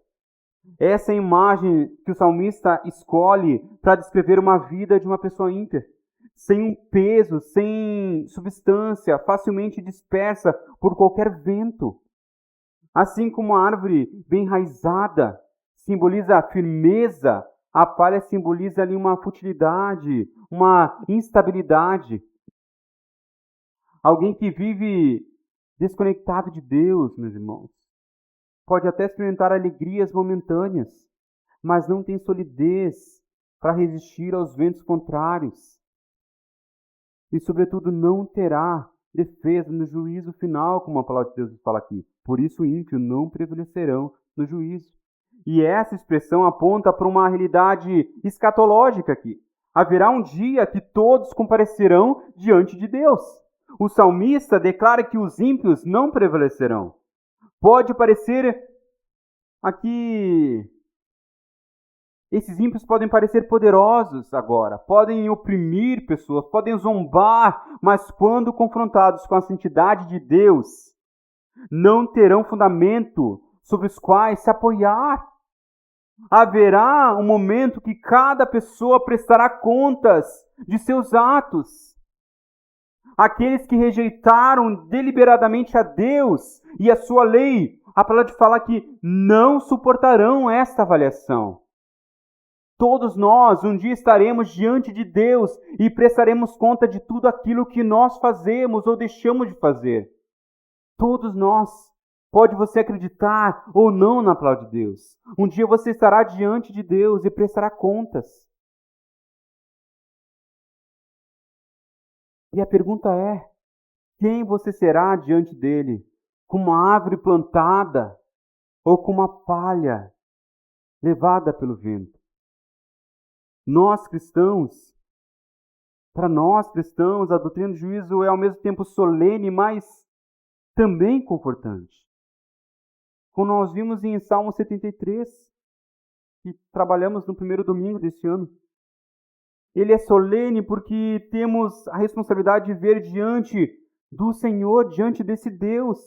Essa é a imagem que o salmista escolhe para descrever uma vida de uma pessoa ímpia. Sem um peso, sem substância, facilmente dispersa por qualquer vento. Assim como a árvore bem enraizada simboliza a firmeza, a palha simboliza ali uma futilidade, uma instabilidade. Alguém que vive desconectado de Deus, meus irmãos, pode até experimentar alegrias momentâneas, mas não tem solidez para resistir aos ventos contrários. E, sobretudo, não terá defesa no juízo final, como a palavra de Deus fala aqui. Por isso, ímpios não prevalecerão no juízo. E essa expressão aponta para uma realidade escatológica aqui. Haverá um dia que todos comparecerão diante de Deus. O salmista declara que os ímpios não prevalecerão. Pode parecer aqui... Esses ímpios podem parecer poderosos agora, podem oprimir pessoas, podem zombar, mas quando confrontados com a santidade de Deus, não terão fundamento sobre os quais se apoiar. Haverá um momento que cada pessoa prestará contas de seus atos. Aqueles que rejeitaram deliberadamente a Deus e a sua lei, a palavra fala que não suportarão esta avaliação. Todos nós um dia estaremos diante de Deus e prestaremos conta de tudo aquilo que nós fazemos ou deixamos de fazer. Todos nós. Pode você acreditar ou não na palavra de Deus. Um dia você estará diante de Deus e prestará contas. E a pergunta é, quem você será diante dele? Como uma árvore plantada ou como uma palha levada pelo vento? Nós cristãos, para nós cristãos, a doutrina do juízo é ao mesmo tempo solene, mas também confortante. Como nós vimos em Salmo 73, que trabalhamos no primeiro domingo deste ano. Ele é solene porque temos a responsabilidade de ver diante do Senhor, diante desse Deus.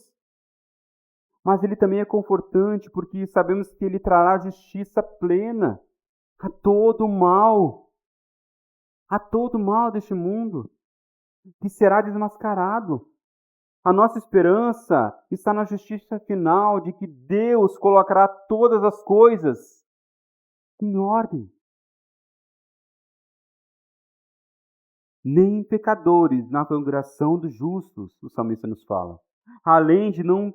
Mas ele também é confortante porque sabemos que ele trará justiça plena a todo mal deste mundo, que será desmascarado. A nossa esperança está na justiça final de que Deus colocará todas as coisas em ordem. Nem pecadores na congregação dos justos, o salmista nos fala. Além de não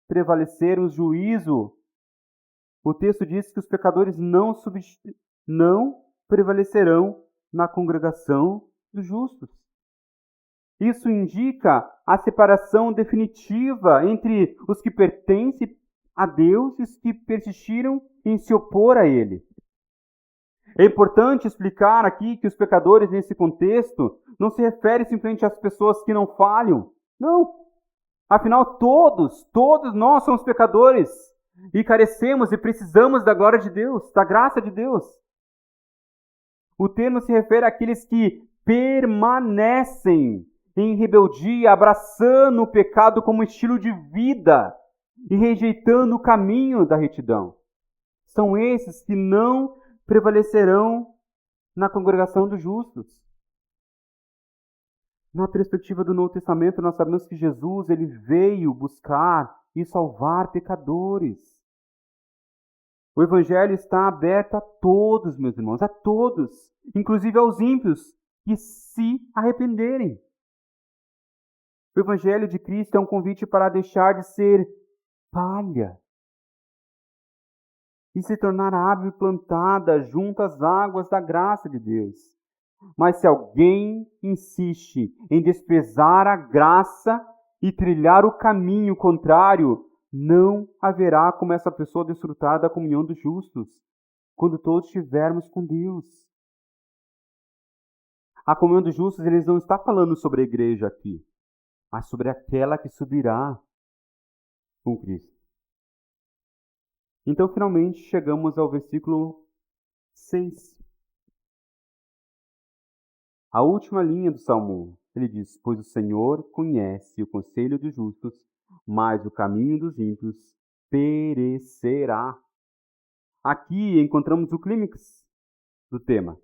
prevalecer o juízo, o texto diz que os pecadores não prevalecerão na congregação dos justos. Isso indica a separação definitiva entre os que pertencem a Deus e os que persistiram em se opor a Ele. É importante explicar aqui que os pecadores, nesse contexto, não se refere simplesmente às pessoas que não falham. Não. Afinal, todos nós somos pecadores e carecemos e precisamos da glória de Deus, da graça de Deus. O termo se refere àqueles que permanecem em rebeldia, abraçando o pecado como estilo de vida e rejeitando o caminho da retidão. São esses que não prevalecerão na congregação dos justos. Na perspectiva do Novo Testamento, nós sabemos que Jesus ele veio buscar e salvar pecadores. O Evangelho está aberto a todos, meus irmãos, a todos, inclusive aos ímpios que se arrependerem. O Evangelho de Cristo é um convite para deixar de ser palha e se tornar árvore plantada junto às águas da graça de Deus. Mas se alguém insiste em desprezar a graça e trilhar o caminho contrário, não haverá como essa pessoa desfrutar da comunhão dos justos, quando todos estivermos com Deus. A comunhão dos justos, eles não está falando sobre a igreja aqui, mas sobre aquela que subirá com Cristo. Então, finalmente, chegamos ao versículo 6. A última linha do Salmo 1, ele diz: pois o Senhor conhece o conselho dos justos, mas o caminho dos ímpios perecerá. Aqui encontramos o clímax do tema.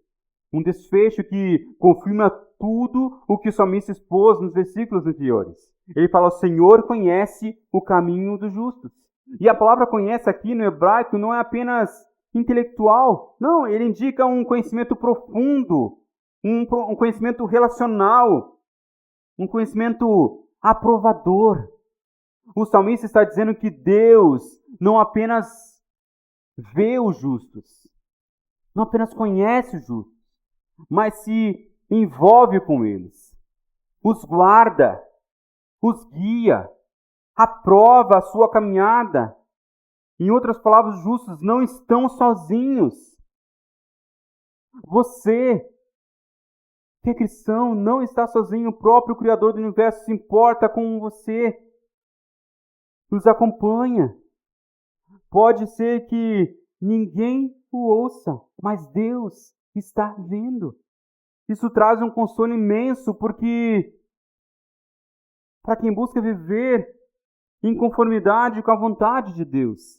Um desfecho que confirma tudo o que o salmista expôs nos versículos anteriores. Ele fala: o Senhor conhece o caminho dos justos. E a palavra conhece aqui no hebraico não é apenas intelectual. Não, ele indica um conhecimento profundo, um conhecimento relacional, um conhecimento aprovador. O salmista está dizendo que Deus não apenas vê os justos, não apenas conhece os justos, mas se envolve com eles, os guarda, os guia, aprova a sua caminhada. Em outras palavras, os justos não estão sozinhos. Você, que é cristão, não está sozinho. O próprio Criador do Universo se importa com você, nos acompanha. Pode ser que ninguém o ouça, mas Deus está vendo. Isso traz um consolo imenso, porque para quem busca viver em conformidade com a vontade de Deus,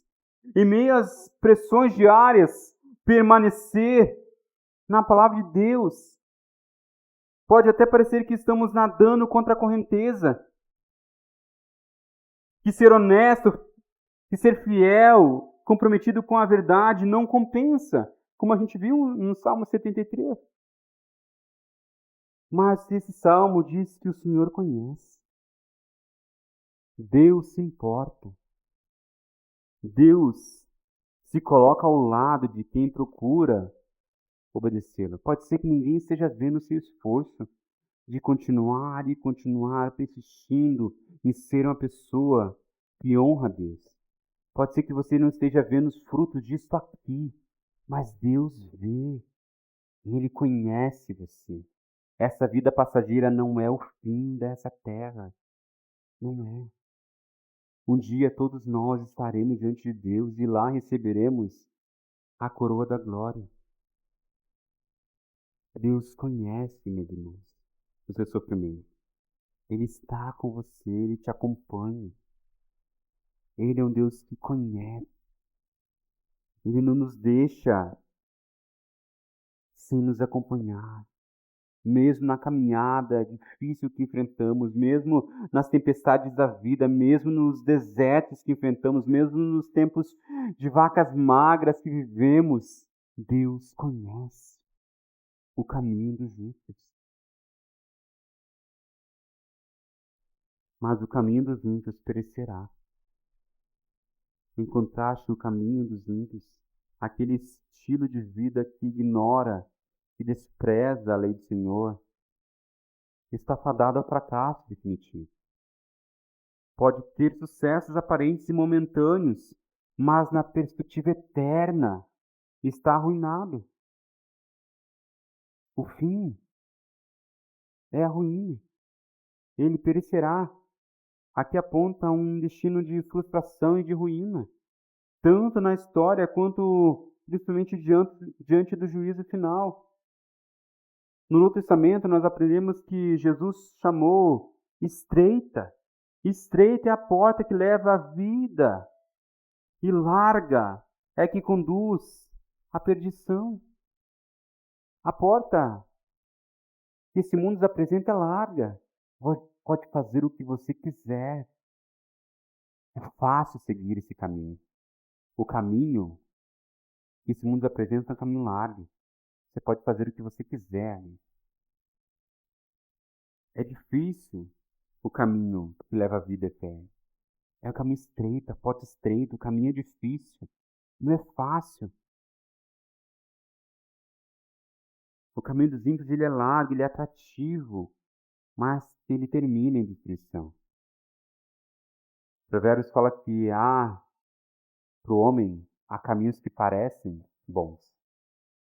em meio às pressões diárias, permanecer na palavra de Deus. Pode até parecer que estamos nadando contra a correnteza, que ser honesto, que ser fiel, comprometido com a verdade não compensa, como a gente viu no Salmo 73. Mas esse salmo diz que o Senhor conhece. Deus se importa. Deus se coloca ao lado de quem procura obedecê-lo. Pode ser que ninguém esteja vendo o seu esforço de continuar e continuar persistindo em ser uma pessoa que honra a Deus. Pode ser que você não esteja vendo os frutos disso aqui, mas Deus vê. Ele conhece você. Essa vida passageira não é o fim dessa terra. Não é. Um dia todos nós estaremos diante de Deus e lá receberemos a coroa da glória. Deus conhece, meus irmãos, o seu sofrimento. Ele está com você, Ele te acompanha. Ele é um Deus que conhece. Ele não nos deixa sem nos acompanhar. Mesmo na caminhada difícil que enfrentamos, mesmo nas tempestades da vida, mesmo nos desertos que enfrentamos, mesmo nos tempos de vacas magras que vivemos, Deus conhece o caminho dos ímpios. Mas o caminho dos ímpios perecerá. Em contraste, o caminho dos ímpios, aquele estilo de vida que ignora, que despreza a lei do Senhor, está fadado ao fracasso definitivo. Pode ter sucessos aparentes e momentâneos, mas na perspectiva eterna está arruinado. O fim é a ruína. Ele perecerá. Aqui aponta um destino de frustração e de ruína, tanto na história quanto principalmente diante do juízo final. No Novo Testamento nós aprendemos que Jesus chamou estreita é a porta que leva à vida, e larga é que conduz à perdição. A porta que esse mundo nos apresenta é larga. Pode fazer o que você quiser. É fácil seguir esse caminho. O caminho que esse mundo nos apresenta é um caminho largo. Você pode fazer o que você quiser. É difícil o caminho que leva à vida eterna. É um caminho estreito, a porta estreita, o caminho é difícil. Não é fácil. O caminho dos ímpios ele é largo, ele é atrativo, mas ele termina em destruição. Provérbios fala que para o homem há caminhos que parecem bons,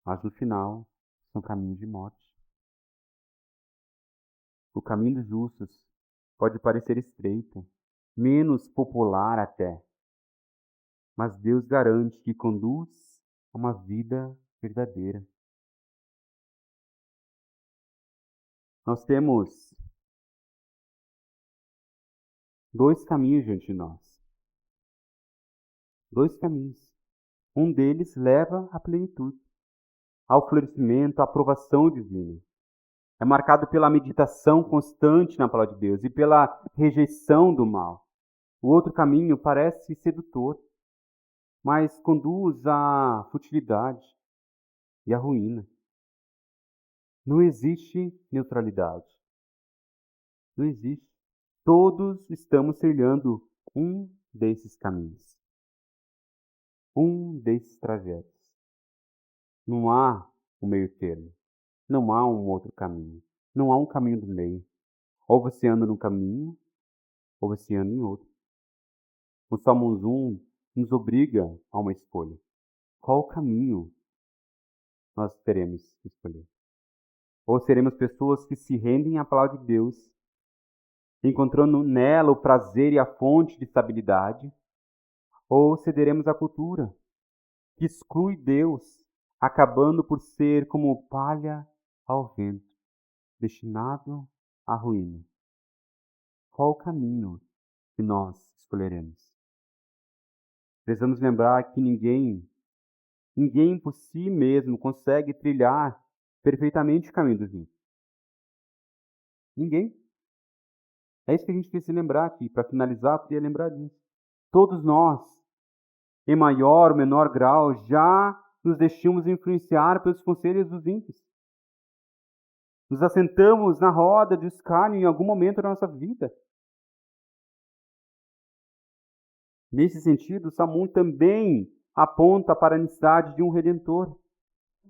mas no final são caminhos de morte. O caminho dos justos pode parecer estreito, menos popular até, mas Deus garante que conduz a uma vida verdadeira. Nós temos dois caminhos diante de nós. Dois caminhos. Um deles leva à plenitude, ao florescimento, à aprovação divina. É marcado pela meditação constante na palavra de Deus e pela rejeição do mal. O outro caminho parece sedutor, mas conduz à futilidade e à ruína. Não existe neutralidade. Não existe. Todos estamos trilhando um desses caminhos. Um desses trajetos. Não há um meio termo. Não há um outro caminho. Não há um caminho do meio. Ou você anda num caminho, ou você anda em outro. O Salmo 1 nos obriga a uma escolha. Qual caminho nós teremos que escolher? Ou seremos pessoas que se rendem à palavra de Deus, encontrando nela o prazer e a fonte de estabilidade? Ou cederemos à cultura, que exclui Deus, acabando por ser como palha ao vento, destinado à ruína? Qual o caminho que nós escolheremos? Precisamos lembrar que ninguém por si mesmo consegue trilhar perfeitamente o caminho dos ímpios. Ninguém. É isso que a gente precisa lembrar aqui. Para finalizar, eu queria lembrar disso. Todos nós, em maior ou menor grau, já nos deixamos influenciar pelos conselhos dos ímpios. Nos assentamos na roda do escárnio em algum momento da nossa vida. Nesse sentido, o Salmo 1 também aponta para a necessidade de um Redentor.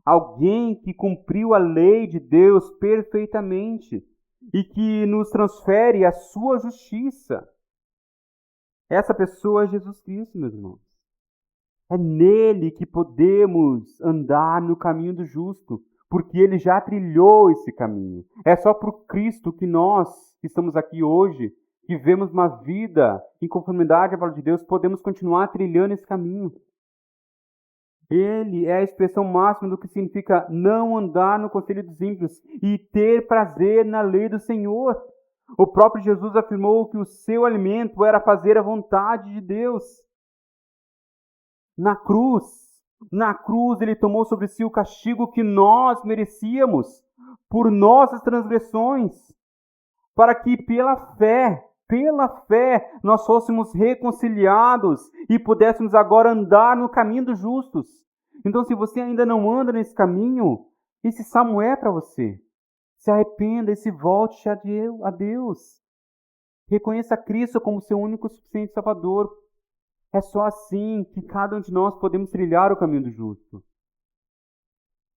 Alguém que cumpriu a lei de Deus perfeitamente e que nos transfere a sua justiça. Essa pessoa é Jesus Cristo, meus irmãos. É nele que podemos andar no caminho do justo, porque ele já trilhou esse caminho. É só por Cristo que nós, que estamos aqui hoje, que vivemos uma vida em conformidade à palavra de Deus, podemos continuar trilhando esse caminho. Ele é a expressão máxima do que significa não andar no conselho dos ímpios e ter prazer na lei do Senhor. O próprio Jesus afirmou que o seu alimento era fazer a vontade de Deus. Na cruz ele tomou sobre si o castigo que nós merecíamos por nossas transgressões, para que pela fé, nós fôssemos reconciliados e pudéssemos agora andar no caminho dos justos. Então, se você ainda não anda nesse caminho, esse salmo é para você. Se arrependa e se volte a Deus. Reconheça Cristo como seu único e suficiente Salvador. É só assim que cada um de nós podemos trilhar o caminho do justo.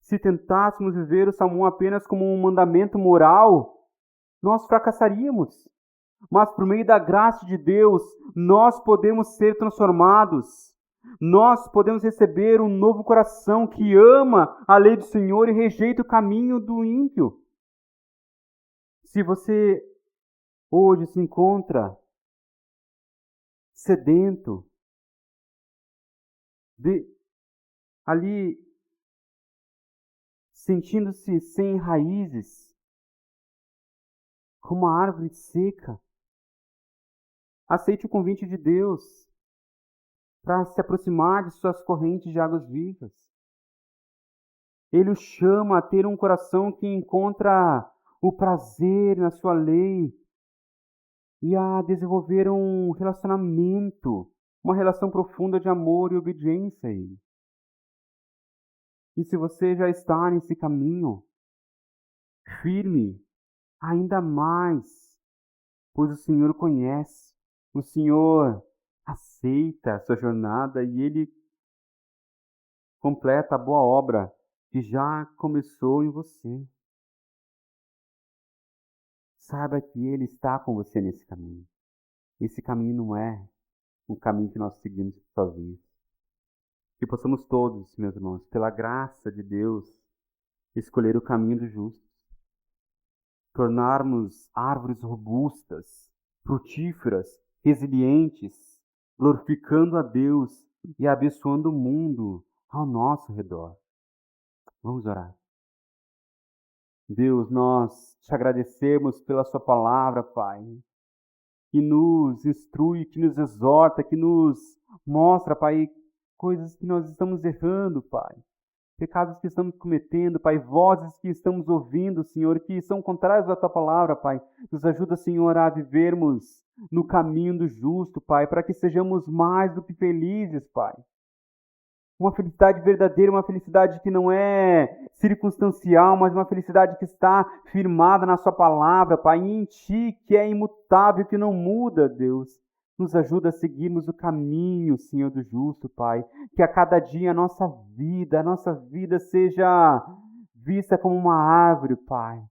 Se tentássemos viver o Salmo 1 apenas como um mandamento moral, nós fracassaríamos. Mas por meio da graça de Deus, nós podemos ser transformados. Nós podemos receber um novo coração que ama a lei do Senhor e rejeita o caminho do ímpio. Se você hoje se encontra sedento, ali sentindo-se sem raízes, como uma árvore seca, aceite o convite de Deus para se aproximar de suas correntes de águas vivas. Ele o chama a ter um coração que encontra o prazer na sua lei e a desenvolver um relacionamento, uma relação profunda de amor e obediência a Ele. E se você já está nesse caminho, firme ainda mais, pois o Senhor conhece, o Senhor aceita a sua jornada e Ele completa a boa obra que já começou em você. Saiba que Ele está com você nesse caminho. Esse caminho não é um caminho que nós seguimos sozinhos. Que possamos todos, meus irmãos, pela graça de Deus, escolher o caminho dos justos. Tornarmos árvores robustas, frutíferas, resilientes, glorificando a Deus e abençoando o mundo ao nosso redor. Vamos orar. Deus, nós te agradecemos pela sua palavra, Pai, que nos instrui, que nos exorta, que nos mostra, Pai, coisas que nós estamos errando, Pai. Pecados que estamos cometendo, Pai, vozes que estamos ouvindo, Senhor, que são contrárias à Tua palavra, Pai. Nos ajuda, Senhor, a vivermos no caminho do justo, Pai, para que sejamos mais do que felizes, Pai. Uma felicidade verdadeira, uma felicidade que não é circunstancial, mas uma felicidade que está firmada na Sua palavra, Pai, e em Ti, que é imutável, que não muda, Deus. Nos ajuda a seguirmos o caminho, Senhor, do justo, Pai. Que a cada dia a nossa vida seja vista como uma árvore, Pai.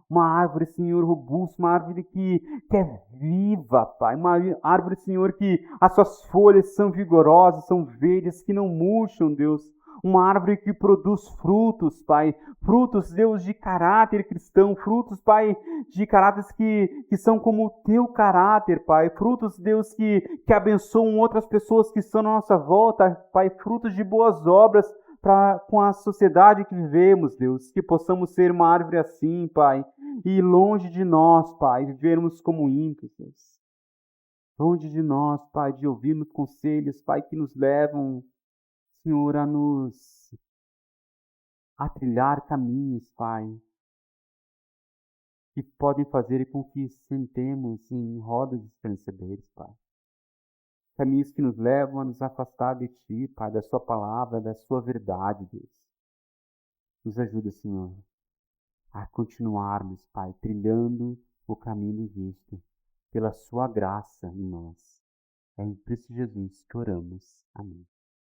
Uma árvore, Senhor, robusta, uma árvore que é viva, Pai. Uma árvore, Senhor, que as suas folhas são vigorosas, são verdes, que não murcham, Deus. Uma árvore que produz frutos, Pai. Frutos, Deus, de caráter cristão. Frutos, Pai, de caráteres que são como o Teu caráter, Pai. Frutos, Deus, que abençoam outras pessoas que estão na nossa volta, Pai. Frutos de boas obras com a sociedade que vivemos, Deus. Que possamos ser uma árvore assim, Pai. E longe de nós, Pai, vivermos como ímpios, Deus. Longe de nós, Pai, de ouvirmos conselhos, Pai, que nos levam, Senhor, a trilhar caminhos, Pai, que podem fazer com que sentemos em rodas esclarecedores, Pai. Caminhos que nos levam a nos afastar de Ti, Pai, da Sua palavra, da Sua verdade, Deus. Nos ajuda, Senhor, a continuarmos, Pai, trilhando o caminho justo, pela Sua graça em nós. É em Cristo Jesus que oramos. Amém.